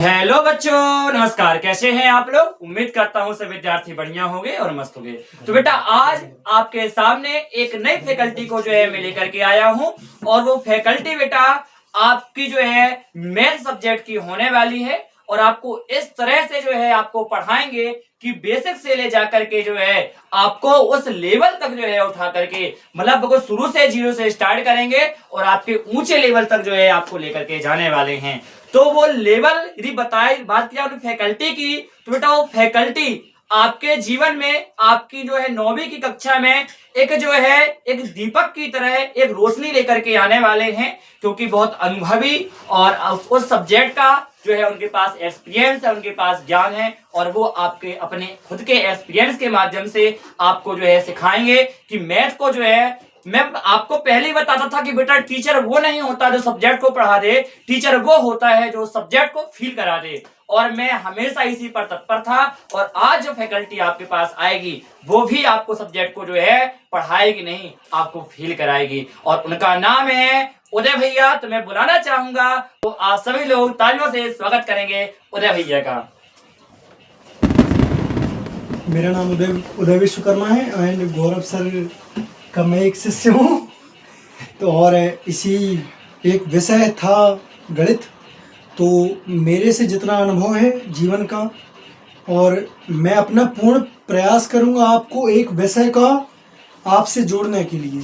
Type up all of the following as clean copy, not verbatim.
Hello बच्चों, नमस्कार। कैसे हैं आप लोग? उम्मीद करता हूं सब विद्यार्थी बढ़िया होंगे और मस्त होंगे। तो बेटा आज आपके सामने एक नई फैकल्टी को जो है मैं लेकर के आया हूं और वो फैकल्टी बेटा आपकी जो है मैथ सब्जेक्ट की होने वाली है और आपको इस तरह से जो है आपको पढ़ाएंगे कि बेसिक से ले जाकर के जो है आपको उस लेवल तक जो है उठा करके मतलब वो शुरू से जीरो से स्टार्ट करेंगे और आपके ऊंचे लेवल तक जो है आपको लेकर के जाने वाले हैं। तो वो लेवल यदि बात किया फैकल्टी की, तो बेटा वो फैकल्टी आपके जीवन में आपकी जो है 9वीं की कक्षा में एक जो है एक दीपक की तरह एक रोशनी लेकर के आने वाले हैं, क्योंकि बहुत अनुभवी और उस सब्जेक्ट का जो है उनके पास एक्सपीरियंस है, उनके पास ज्ञान है और वो आपके अपने खुद के एक्सपीरियंस के माध्यम से आपको जो है सिखाएंगे कि मैथ को जो है मैं आपको पहले ही बताता था कि बेटा टीचर वो नहीं होता जो सब्जेक्ट को पढ़ा दे, टीचर वो होता है जो सब्जेक्ट को फील करा दे। और मैं हमेशा इसी पर तत्पर था और आज जो फैकल्टी आपके पास आएगी वो भी आपको सब्जेक्ट को जो है पढ़ाएगी नहीं, आपको फील कराएगी और उनका नाम है उदय भैया। तो मैं बुलाना चाहूंगा, तो आप सभी लोग तालियों से स्वागत करेंगे उदय भैया का। मेरा नाम उदय विश्वकर्मा है एंड गौरव सर का मैं एक शिष्य हूँ। तो और इसी एक विषय था गणित, तो मेरे से जितना अनुभव है जीवन का और मैं अपना पूर्ण प्रयास करूँगा आपको एक विषय का आपसे जोड़ने के लिए।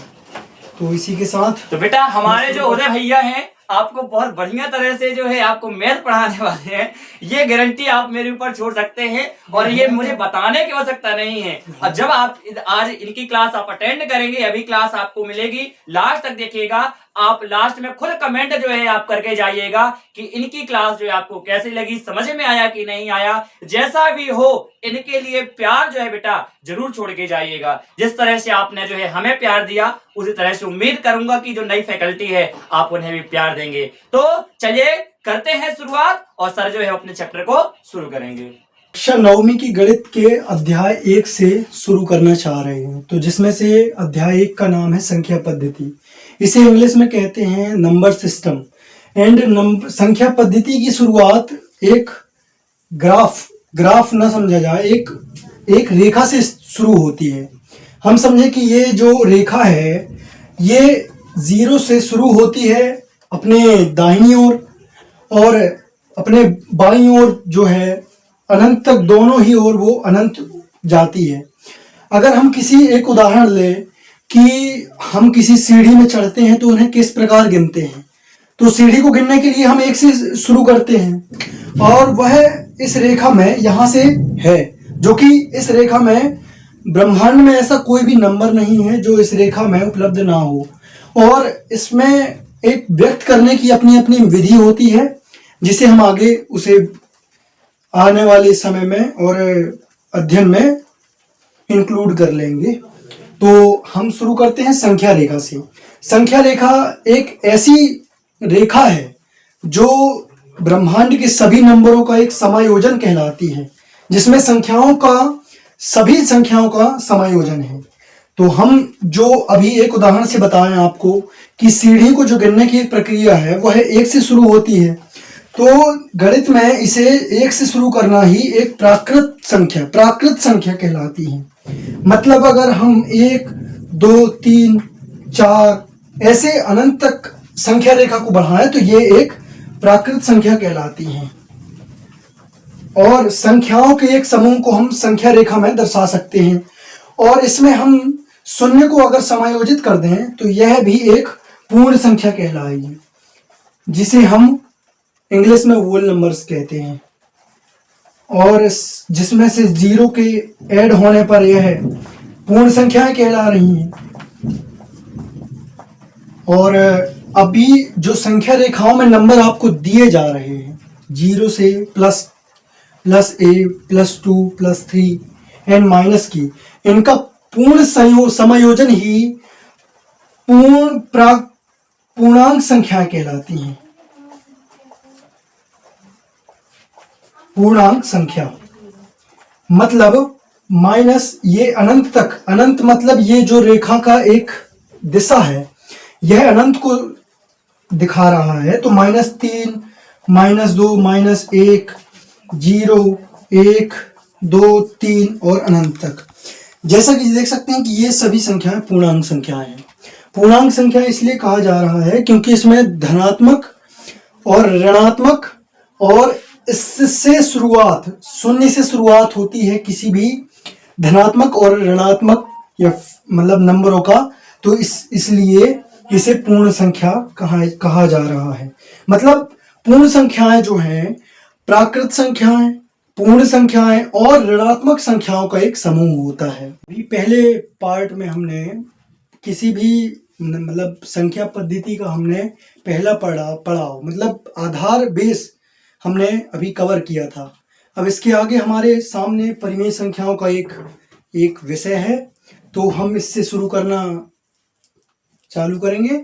तो इसी के साथ तो बेटा हमारे जो उदय भैया हैं आपको बहुत बढ़िया तरह से जो है आपको मैथ पढ़ाने वाले हैं, ये गारंटी आप मेरे ऊपर छोड़ सकते हैं और ये मुझे बताने की आवश्यकता नहीं है। और जब आप आज इनकी क्लास आप अटेंड करेंगे, अभी क्लास आपको मिलेगी, लास्ट तक देखिएगा, आप लास्ट में खुद कमेंट जो है आप करके जाइएगा कि इनकी क्लास जो है आपको कैसी लगी, समझ में आया कि नहीं आया। जैसा भी हो इनके लिए प्यार जो है बेटा जरूर छोड़ के जाइएगा। जिस तरह से आपने जो है हमें प्यार दिया उसी तरह से उम्मीद करूंगा कि जो नई फैकल्टी है आप उन्हें भी प्यार देंगे। तो चलिए करते हैं शुरुआत और सर जो है अपने चैप्टर को शुरू करेंगे। कक्षा 9वीं की गणित के अध्याय 1 से शुरू करना चाह रहे हैं, तो जिसमें से अध्याय 1 का नाम है संख्या पद्धति। इसे इंग्लिश में कहते हैं नंबर सिस्टम। एंड संख्या पद्धति की शुरुआत एक ग्राफ न समझा जाए, एक रेखा से शुरू होती है। हम समझे कि ये जो रेखा है ये 0 से शुरू होती है अपने दाहिनी ओर और अपने बाईं ओर जो है अनंत तक, दोनों ही ओर वो अनंत जाती है। अगर हम किसी एक उदाहरण ले कि हम किसी सीढ़ी में चढ़ते हैं तो उन्हें किस प्रकार गिनते हैं, तो सीढ़ी को गिनने के लिए हम 1 से शुरू करते हैं और वह इस रेखा में यहाँ से है, जो कि इस रेखा में ब्रह्मांड में ऐसा कोई भी नंबर नहीं है जो इस रेखा में उपलब्ध ना हो। और इसमें एक व्यक्त करने की अपनी अपनी विधि होती है जिसे हम आगे उसे आने वाले समय में और अध्ययन में इंक्लूड कर लेंगे। तो हम शुरू करते हैं संख्या रेखा से। संख्या रेखा एक ऐसी रेखा है जो ब्रह्मांड के सभी नंबरों का एक समायोजन कहलाती है, जिसमें सभी संख्याओं का समायोजन है। तो हम जो अभी एक उदाहरण से बताएं आपको कि सीढ़ी को जो गिनने की एक प्रक्रिया है वह 1 से शुरू होती है, तो गणित में इसे 1 से शुरू करना ही एक प्राकृत संख्या कहलाती है। मतलब अगर हम 1, 2, 3, 4 ऐसे अनंत तक संख्या रेखा को बढ़ाएं तो ये एक प्राकृत संख्या कहलाती है। और संख्याओं के एक समूह को हम संख्या रेखा में दर्शा सकते हैं और इसमें हम शून्य को अगर समायोजित कर दें तो यह भी एक पूर्ण संख्या कहलाएगी, जिसे हम इंग्लिश में होल नंबर्स कहते हैं। और जिसमें से 0 के ऐड होने पर यह पूर्ण संख्याएं कहला रही हैं। और अभी जो संख्या रेखाओं में नंबर आपको दिए जा रहे हैं 0 से प्लस a +2 +3 एंड माइनस की, इनका पूर्ण समायोजन ही पूर्णांक संख्याएं कहलाती हैं। पूर्णांक संख्या मतलब माइनस ये अनंत तक, अनंत मतलब ये जो रेखा का एक दिशा है यह अनंत को दिखा रहा है, तो -3 -2, -1, 0, 1, 2, 3 और अनंत तक। जैसा कि देख सकते हैं कि ये सभी संख्याएं पूर्णांक संख्याएं हैं। पूर्णांक संख्या इसलिए कहा जा रहा है क्योंकि इसमें धनात्मक और ऋणात्मक और इससे शुरुआत, शून्य से शुरुआत होती है किसी भी धनात्मक और ऋणात्मक या मतलब नंबरों का, तो इसलिए इसे पूर्ण संख्या कहा जा रहा है। मतलब पूर्ण संख्याएं जो हैं प्राकृत संख्याएं, पूर्ण संख्याएं और ऋणात्मक संख्याओं का एक समूह होता है। अभी पहले पार्ट में हमने किसी भी मतलब संख्या पद्धति का हमने पहला पड़ाव मतलब आधार बेस हमने अभी कवर किया था। अब इसके आगे हमारे सामने परिमेय संख्याओं का एक विषय है, तो हम इससे शुरू करना चालू करेंगे।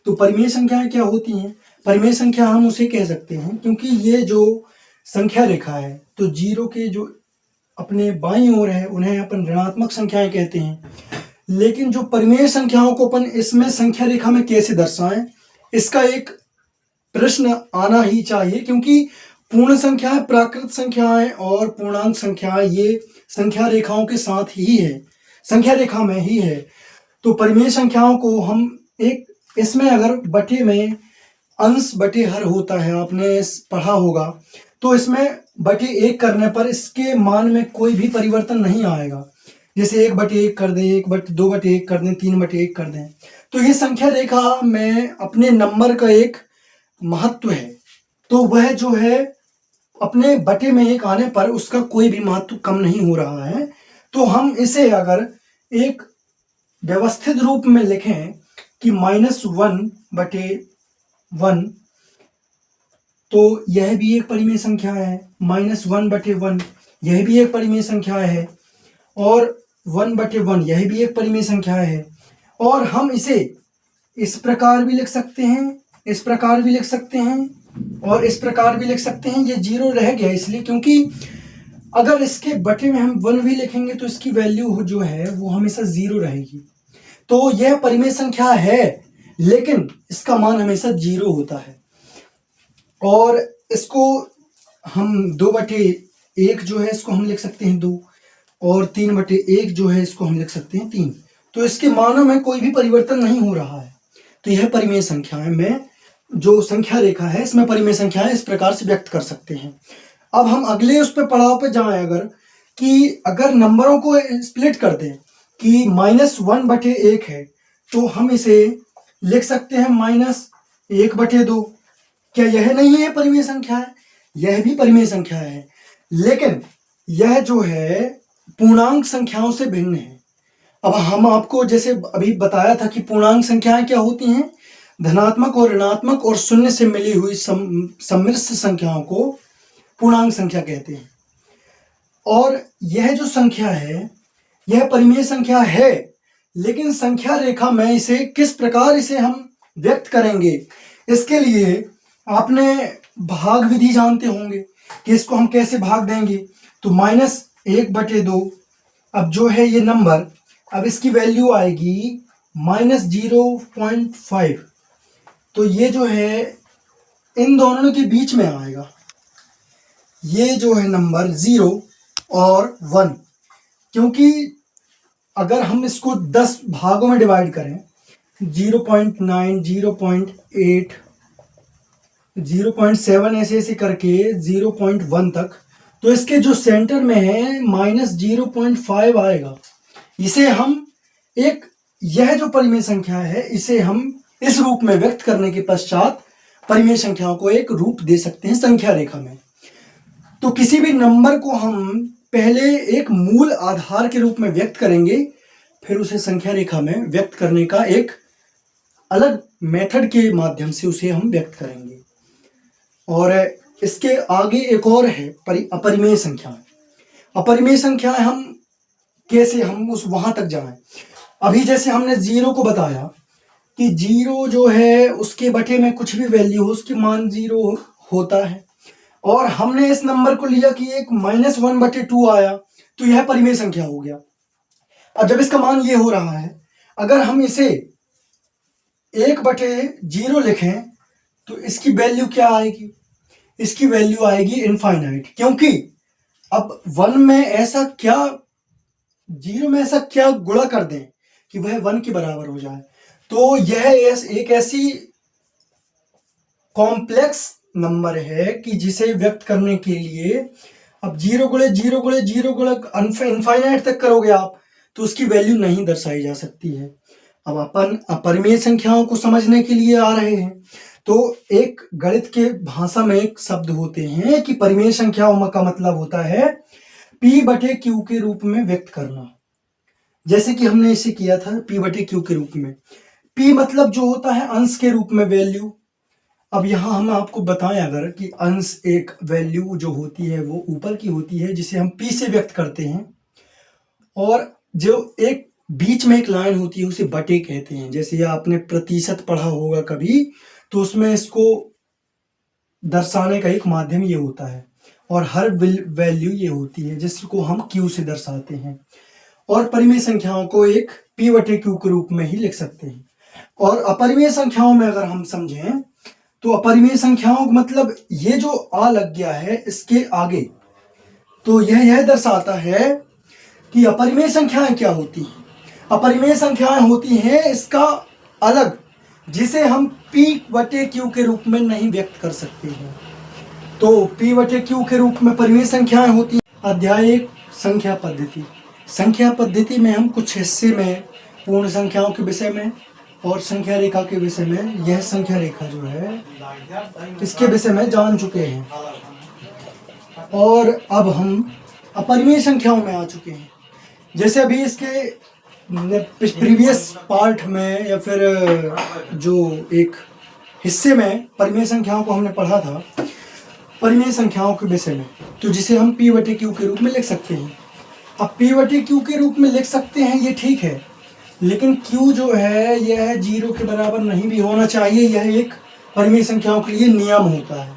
तो परिमेय संख्याएं क्या होती हैं? परिमेय संख्या हम उसे कह सकते हैं क्योंकि ये जो संख्या रेखा है, तो जीरो के जो अपने बाईं ओर है उन्हें अपन ऋणात्मक संख्याएं कहते हैं। लेकिन जो परिमेय संख्याओं को अपन इसमें संख्या रेखा में कैसे दर्शाएं, इसका एक प्रश्न आना ही चाहिए, क्योंकि पूर्ण संख्याएं, प्राकृत संख्याएं और पूर्णांक संख्याएं ये संख्या रेखाओं के साथ ही है, संख्या रेखा में ही है। तो परिमेय संख्याओं को हम एक इसमें अगर बटे में अंश बटे हर होता है, आपने पढ़ा होगा, तो इसमें बटे 1 करने पर इसके मान में कोई भी परिवर्तन नहीं आएगा। जैसे 1/1 कर दें, 2/1 कर दें, 3/1 कर दें, तो ये संख्या रेखा में अपने नंबर का एक महत्व है। तो वह जो है अपने बटे में 1 आने पर उसका कोई भी महत्व कम नहीं हो रहा है। तो हम इसे अगर एक व्यवस्थित रूप में लिखें कि -1/1, तो यह भी एक परिमेय संख्या है। -1/1 यह भी एक परिमेय संख्या है, और 1/1 यह भी एक परिमेय संख्या है। और हम इसे इस प्रकार भी लिख सकते हैं, इस प्रकार भी लिख सकते हैं, और इस प्रकार भी लिख सकते हैं। ये 0 रह गया इसलिए क्योंकि अगर इसके बटे में हम 1 भी लिखेंगे तो इसकी वैल्यू जो है वो हमेशा 0 रहेगी। तो यह परिमेय संख्या है, लेकिन इसका मान हमेशा 0 होता है। और इसको हम 2/1 जो है इसको हम लिख सकते हैं 2, और 3/1 जो है इसको हम लिख सकते हैं 3। तो इसके मानों में कोई भी परिवर्तन नहीं हो रहा है। तो यह परिमेय संख्याएं में जो संख्या रेखा है इसमें परिमेय संख्याएं इस प्रकार से व्यक्त कर सकते हैं। अब हम अगले उस पे पड़ाव पे जाएं, अगर नंबरों को स्प्लिट कर दें कि -1/1 है, तो हम इसे लिख सकते हैं -1/2। क्या यह नहीं है परिमेय संख्या है? यह भी परिमेय संख्या है, लेकिन यह जो है पूर्णांक संख्याओं से भिन्न है। अब हम आपको जैसे अभी बताया था कि पूर्णांक संख्याएं क्या होती हैं, धनात्मक और ऋणात्मक और शून्य से मिली हुई सम्मिश्र संख्याओं को पूर्णांक संख्या कहते हैं। और यह जो संख्या है यह परिमेय संख्या है, लेकिन संख्या रेखा में इसे किस प्रकार इसे हम व्यक्त करेंगे, इसके लिए आपने भाग विधि जानते होंगे कि इसको हम कैसे भाग देंगे। तो -1/2, अब जो है ये नंबर, अब इसकी वैल्यू आएगी -0.5। तो ये जो है इन दोनों के बीच में आएगा, ये जो है नंबर 0 और 1, क्योंकि अगर हम इसको 10 भागों में डिवाइड करें, 0.9, 0.8, 0.7 ऐसे करके 0.1 तक, तो इसके जो सेंटर में है -0.5 आएगा। इसे हम यह जो परिमेय संख्या है इसे हम इस रूप में व्यक्त करने के पश्चात परिमेय संख्याओं को एक रूप दे सकते हैं संख्या रेखा में। तो किसी भी नंबर को हम पहले एक मूल आधार के रूप में व्यक्त करेंगे, फिर उसे संख्या रेखा में व्यक्त करने का एक अलग मेथड के माध्यम से उसे हम व्यक्त करेंगे। और इसके आगे एक और है अपरिमेय संख्याएं। अपरिमेय संख्याएं हम कैसे हम वहां तक जाएं। अभी जैसे हमने 0 को बताया कि 0 जो है उसके बटे में कुछ भी वैल्यू हो उसके मान 0 होता है, और हमने इस नंबर को लिया कि एक -1/2 आया, तो यह परिमेय संख्या हो गया। अब जब इसका मान ये हो रहा है, अगर हम इसे 1/0 लिखें तो इसकी वैल्यू क्या आएगी? इसकी वैल्यू आएगी इनफाइनाइट, क्योंकि अब 1 में ऐसा क्या, 0 में ऐसा क्या गुणा कर दें कि वह 1 के बराबर हो जाए। तो यह एक ऐसी कॉम्प्लेक्स नंबर है कि जिसे व्यक्त करने के लिए अब 0 गुणे 0 गुणे 0 गुणे इनफाइनाइट तक करोगे आप तो उसकी वैल्यू नहीं दर्शाई जा सकती है। अब अपन अपरिमेय संख्याओं को समझने के लिए आ रहे हैं। तो एक गणित के भाषा में एक शब्द होते हैं कि परिमेय संख्याओं का मतलब होता है P/Q के रूप में व्यक्त करना, जैसे कि हमने इसे किया था P/Q के रूप में। P मतलब जो होता है अंश के रूप में वैल्यू। अब यहाँ हम आपको बताएं अगर कि अंश एक वैल्यू जो होती है वो ऊपर की होती है जिसे हम P से व्यक्त करते हैं, और जो एक बीच में एक लाइन होती है उसे बटे कहते हैं। जैसे आपने प्रतिशत पढ़ा होगा कभी, तो उसमें इसको दर्शाने का एक माध्यम ये होता है, और हर वैल्यू ये होती है जिसको हम Q से दर्शाते हैं, और परिमेय संख्याओं को एक P/Q के रूप में ही लिख सकते हैं। और अपरिमेय संख्याओं में अगर हम समझें तो अपरिमेय संख्याओं का मतलब ये जो आ लग गया है इसके आगे, तो यह दर्शाता है कि अपरिमेय संख्याएं क्या होती हैं। अपरिमेय संख्याएं होती हैं इसका अलग, जिसे हम P/Q के रूप में नहीं व्यक्त कर सकते हैं। तो P/Q के रूप में परिमेय संख्याएं होती हैं। अध्याय 1 संख्या पद्धति। संख्या पद्धति में हम कुछ हिस्से में पूर्ण संख्याओं के विषय में और संख्या रेखा के विषय में, यह संख्या रेखा जो है इसके विषय में जान चुके हैं, और अब हम अपरिमेय संख्याओं में आ चुके हैं। जैसे अभी इसके प्रीवियस पार्ट में या फिर जो एक हिस्से में परिमेय संख्याओं को हमने पढ़ा था, परिमेय संख्याओं के विषय में, तो जिसे हम P/Q के रूप में लिख सकते हैं। अब P/Q के रूप में लिख सकते हैं ये ठीक है, लेकिन Q जो है यह 0 के बराबर नहीं भी होना चाहिए। यह एक परिमेय संख्याओं के लिए नियम होता है।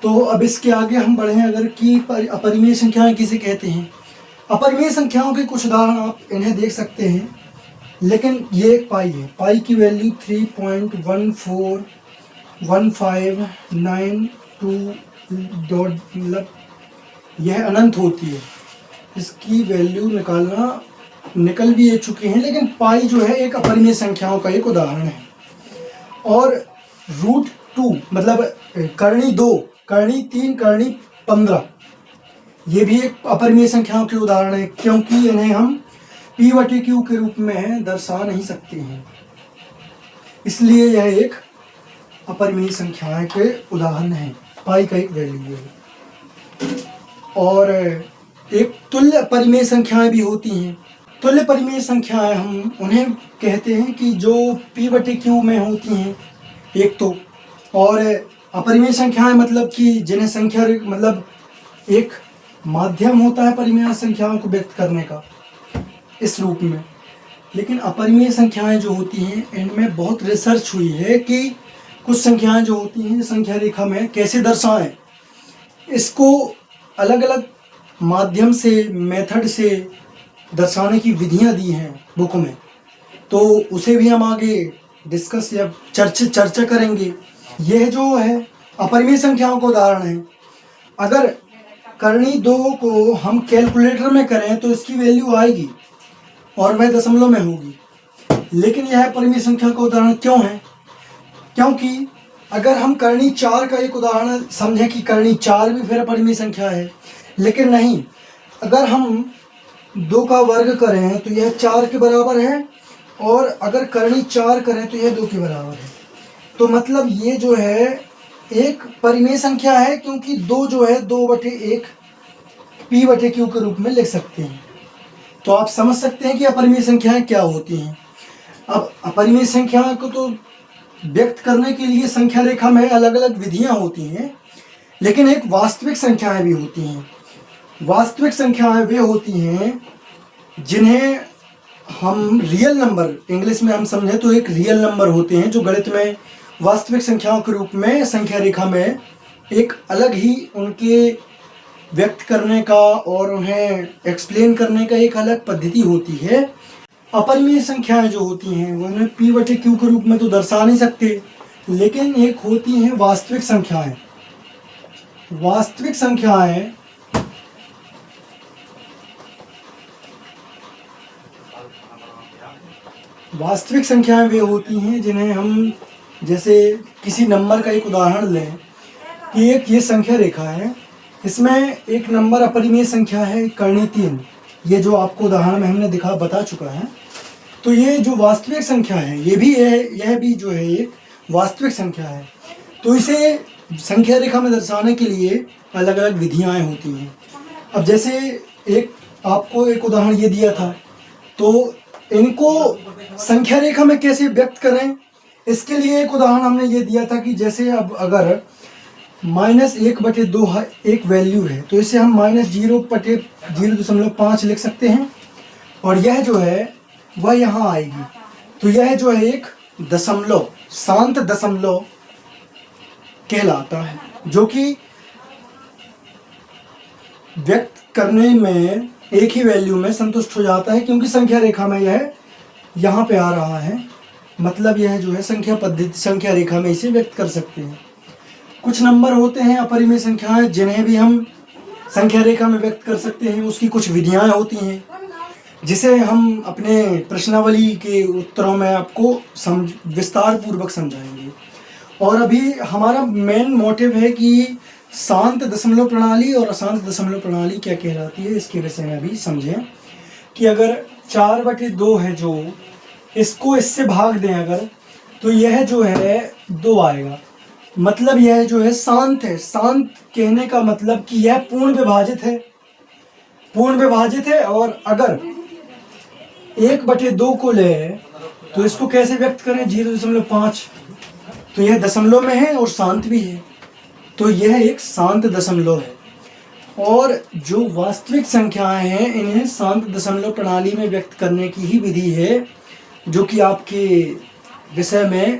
तो अब इसके आगे हम बढ़ें अगर कि अपरिमेय संख्याएं किसे कहते हैं। अपरिमेय संख्याओं के कुछ उदाहरण आप इन्हें देख सकते हैं, लेकिन ये एक पाई है। पाई की वैल्यू 3.141592 यह अनंत होती है। इसकी वैल्यू निकल भी ये चुके हैं, लेकिन पाई जो है एक अपरिमेय संख्याओं का एक उदाहरण है। और √2 मतलब करणी 2, करणी 3, करणी 15 ये भी एक अपरिमेय संख्याओं के उदाहरण है, क्योंकि इन्हें हम P/Q के रूप में दर्शा नहीं सकते हैं, इसलिए यह एक अपरिमेय संख्याएं के उदाहरण है। पाई का एक वैल्यू है। और एक तुल्य परिमेय संख्याएं भी होती हैं। तुल्य परिमेय संख्याएं हम उन्हें कहते हैं कि जो P/Q में होती हैं एक तो, और अपरिमेय संख्याएं मतलब कि जिन्हें संख्या मतलब एक माध्यम होता है परिमेय संख्याओं को व्यक्त करने का इस रूप में। लेकिन अपरिमेय संख्याएं जो होती हैं इनमें बहुत रिसर्च हुई है कि कुछ संख्याएं जो होती हैं संख्या रेखा में कैसे दर्शाएं। इसको अलग अलग माध्यम से, मेथड से दर्शाने की विधियां दी हैं बुक में, तो उसे भी हम आगे डिस्कस या चर्चा करेंगे। यह जो है अपरिमेय संख्याओं का उदाहरण है। अगर करणी 2 को हम कैलकुलेटर में करें तो इसकी वैल्यू आएगी और वह दशमलव में होगी, लेकिन यह परिमेय संख्या का उदाहरण क्यों है? क्योंकि अगर हम करणी 4 का एक उदाहरण समझें कि करणी 4 भी फिर परिमेय संख्या है, लेकिन नहीं, अगर हम 2 का वर्ग करें तो यह 4 के बराबर है, और अगर करणी 4 करें तो यह 2 के बराबर है। तो मतलब ये जो है एक परिमेय संख्या है, क्योंकि 2 जो है 2/1 P/Q के रूप में लिख सकते हैं। तो आप समझ सकते हैं कि अपरिमेय संख्याएं क्या होती हैं। अब अपरिमेय संख्या को तो व्यक्त करने के लिए संख्या रेखा में अलग अलग विधियां होती हैं, लेकिन एक वास्तविक संख्याएं भी होती हैं। वास्तविक संख्याएं वे होती हैं जिन्हें हम रियल नंबर, इंग्लिश में हम समझें तो एक रियल नंबर होते हैं, जो गणित में वास्तविक संख्याओं के रूप में संख्या रेखा में एक अलग ही उनके व्यक्त करने का और उन्हें एक्सप्लेन करने का एक अलग पद्धति होती है। अपरिमेय संख्याएं जो होती हैं वो उन्हें P/Q के रूप में तो दर्शा नहीं सकते, लेकिन एक होती हैं वास्तविक संख्याएं, वास्तविक संख्याएं वे होती हैं जिन्हें हम, जैसे किसी नंबर का एक उदाहरण लें कि एक ये संख्या रेखा है, इसमें एक नंबर अपरिमेय संख्या है करनी 3, ये जो आपको उदाहरण में हमने बता चुका है। तो ये जो वास्तविक संख्या है ये भी है, यह भी जो है एक वास्तविक संख्या है। तो इसे संख्या रेखा में दर्शाने के लिए अलग अलग विधियाँ होती हैं। अब जैसे आपको एक उदाहरण ये दिया था, तो इनको संख्या रेखा में कैसे व्यक्त करें, इसके लिए एक उदाहरण हमने ये दिया था कि जैसे अब अगर -1/2 एक वैल्यू है, तो इसे हम -0/0.5 लिख सकते हैं, और यह जो है वह यहाँ आएगी। तो यह जो है एक दशमलव, शांत दशमलव कहलाता है, जो कि व्यक्त करने में एक ही वैल्यू में संतुष्ट हो जाता है, क्योंकि संख्या रेखा में यह यहाँ पे आ रहा है। मतलब यह जो है संख्या रेखा में इसे व्यक्त कर सकते हैं। कुछ नंबर होते हैं अपरिमेय संख्याएं, जिन्हें भी हम संख्या रेखा में व्यक्त कर सकते हैं। उसकी कुछ विधियां होती हैं, जिसे हम अपने प्रश्नावली के उत्तरों में आपको विस्तार पूर्वक समझाएंगे। और अभी हमारा मेन मोटिव है कि शांत दशमलव प्रणाली और अशांत दशमलव प्रणाली क्या कहलाती है, इसके विषय में भी समझें। कि अगर 4/2 है, जो इसको इससे भाग दें अगर, तो यह जो है 2 आएगा। मतलब यह जो है शांत है। शांत कहने का मतलब कि यह पूर्ण विभाजित है। और अगर 1/2 को ले तो इसको कैसे व्यक्त करें, 0.5, तो यह दशमलव में है और शांत भी है, तो यह एक शांत दशमलव है। और जो वास्तविक संख्याएं हैं, इन्हें शांत दशमलव प्रणाली में व्यक्त करने की ही विधि है, जो कि आपके विषय में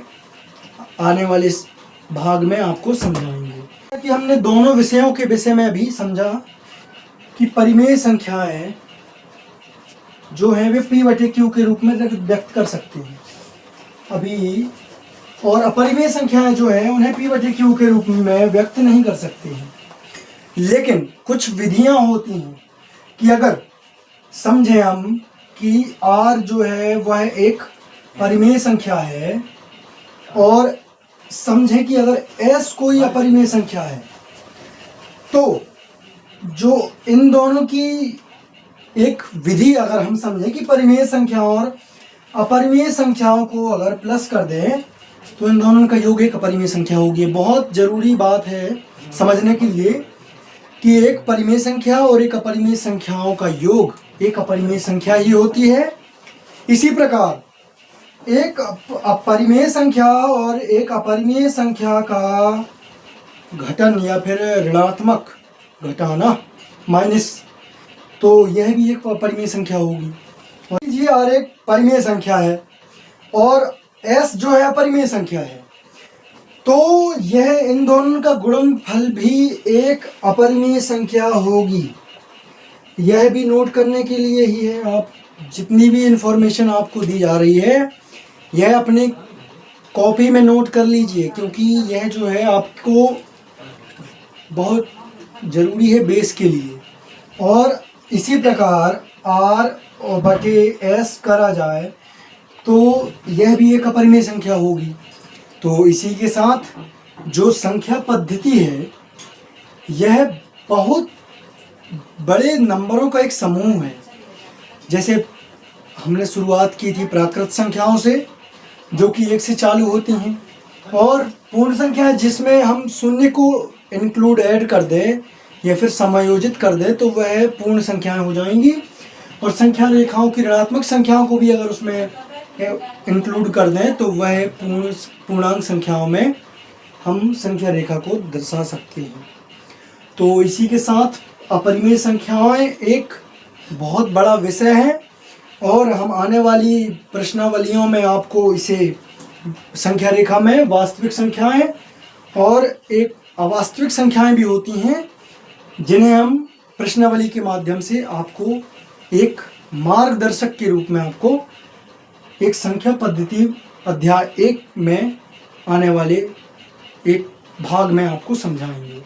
आने वाले भाग में आपको समझाएंगे। कि हमने दोनों विषयों के विषय में भी समझा कि परिमेय संख्याएं जो हैं वे p/q के रूप में व्यक्त कर सकते हैं अभी, और अपरिमेय संख्याएं जो है उन्हें p/q के रूप में व्यक्त नहीं कर सकते हैं। लेकिन कुछ विधियां होती हैं कि अगर समझें हम कि r जो है वह एक परिमेय संख्या है, और समझें कि अगर s कोई अपरिमेय संख्या है, तो जो इन दोनों की एक विधि अगर हम समझें कि परिमेय संख्याओं और अपरिमेय संख्याओं को अगर प्लस कर दें तो इन दोनों का योग एक अपरिमेय संख्या होगी। बहुत जरूरी बात है समझने के लिए कि एक परिमेय संख्या और एक अपरिमेय संख्याओं का योग एक अपरिमेय संख्या ही होती है। इसी प्रकार एक अपरिमेय संख्या और एक अपरिमेय संख्या का घटन या फिर ऋणात्मक घटाना माइनस, तो यह भी एक अपरिमेय संख्या होगी। और ये आर एक परिमेय संख्या है और s जो है अपरिमेय संख्या है, तो यह इन दोनों का गुणनफल भी एक अपरिमेय संख्या होगी। यह भी नोट करने के लिए ही है। आप जितनी भी इंफॉर्मेशन आपको दी जा रही है यह अपने कॉपी में नोट कर लीजिए, क्योंकि यह जो है आपको बहुत ज़रूरी है बेस के लिए। और इसी प्रकार r/s करा जाए तो यह भी एक अपरिमेय संख्या होगी। तो इसी के साथ जो संख्या पद्धति है यह बहुत बड़े नंबरों का एक समूह है। जैसे हमने शुरुआत की थी प्राकृत संख्याओं से, जो कि 1 से चालू होती हैं, और पूर्ण संख्या जिसमें हम शून्य को इंक्लूड ऐड कर दें या फिर समायोजित कर दें तो वह पूर्ण संख्याएं हो जाएंगी। और संख्या रेखाओं की ऋणात्मक संख्याओं को भी अगर उसमें इंक्लूड कर दें तो वह पूर्णांक संख्याओं में हम संख्या रेखा को दर्शा सकते हैं। तो इसी के साथ अपरिमेय संख्याएं एक बहुत बड़ा विषय है, और हम आने वाली प्रश्नावलियों में आपको इसे संख्या रेखा में वास्तविक संख्याएं और एक अवास्तविक संख्याएं भी होती हैं, जिन्हें हम प्रश्नावली के माध्यम से आपको एक मार्गदर्शक के रूप में आपको एक संख्या पद्धति अध्याय 1 में आने वाले एक भाग में आपको समझाएंगे।